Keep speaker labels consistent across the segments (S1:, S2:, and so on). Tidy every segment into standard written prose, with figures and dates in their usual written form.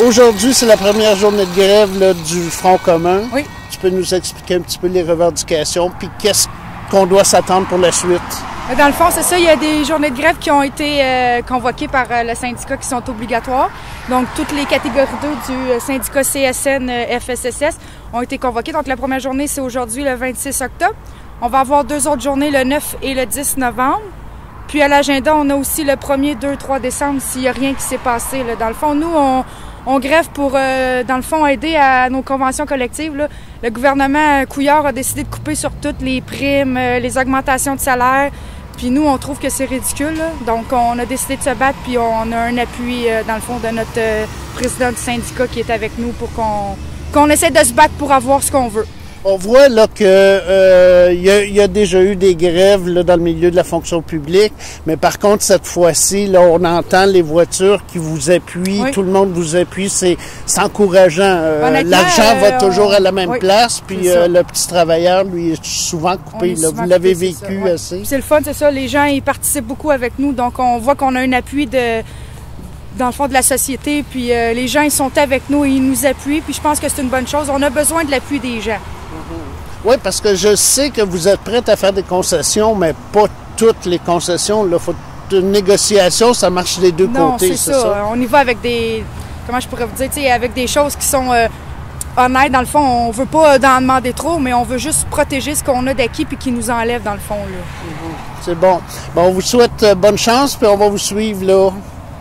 S1: Aujourd'hui, c'est la première journée de grève là, du Front commun.
S2: Oui.
S1: Tu peux nous expliquer un petit peu les revendications, puis qu'est-ce qu'on doit s'attendre pour la suite?
S2: Dans le fond, c'est ça, il y a des journées de grève qui ont été convoquées par le syndicat qui sont obligatoires. Donc, toutes les catégories 2 du syndicat CSN FSSS ont été convoquées. Donc, la première journée, c'est aujourd'hui, le 26 octobre. On va avoir 2 autres journées, le 9 et le 10 novembre. Puis, à l'agenda, on a aussi le 1er, 2, 3 décembre, s'il n'y a rien qui s'est passé. Là. Dans le fond, nous, on grève pour, dans le fond, aider à nos conventions collectives. Là. Le gouvernement Couillard a décidé de couper sur toutes les primes, les augmentations de salaire. Puis nous, on trouve que c'est ridicule. Là. Donc, on a décidé de se battre, puis on a un appui, dans le fond, de notre président du syndicat qui est avec nous pour qu'on essaie de se battre pour avoir ce qu'on veut.
S1: On voit là que y a déjà eu des grèves là, dans le milieu de la fonction publique, mais par contre, cette fois-ci, là, on entend les voitures qui vous appuient,
S2: oui.
S1: Tout le monde vous appuie, c'est encourageant. L'argent va toujours à la même place, puis le petit travailleur, lui, est souvent coupé. Là, vous l'avez vécu assez.
S2: C'est le fun, c'est ça. Les gens, ils participent beaucoup avec nous, donc on voit qu'on a un appui dans le fond de la société, puis les gens, ils sont avec nous et ils nous appuient, puis je pense que c'est une bonne chose. On a besoin de l'appui des gens.
S1: Oui, parce que je sais que vous êtes prête à faire des concessions, mais pas toutes les concessions. Il faut une négociation, ça marche des deux côtés,
S2: c'est ça. On y va avec des, comment je pourrais vous dire, avec des choses qui sont honnêtes. Dans le fond, on veut pas en demander trop, mais on veut juste protéger ce qu'on a d'acquis puis qui nous enlève, dans le fond.
S1: C'est bon. Bon, on vous souhaite bonne chance, puis on va vous suivre là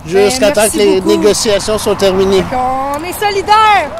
S1: jusqu'à temps que les négociations soient terminées.
S2: On est solidaires!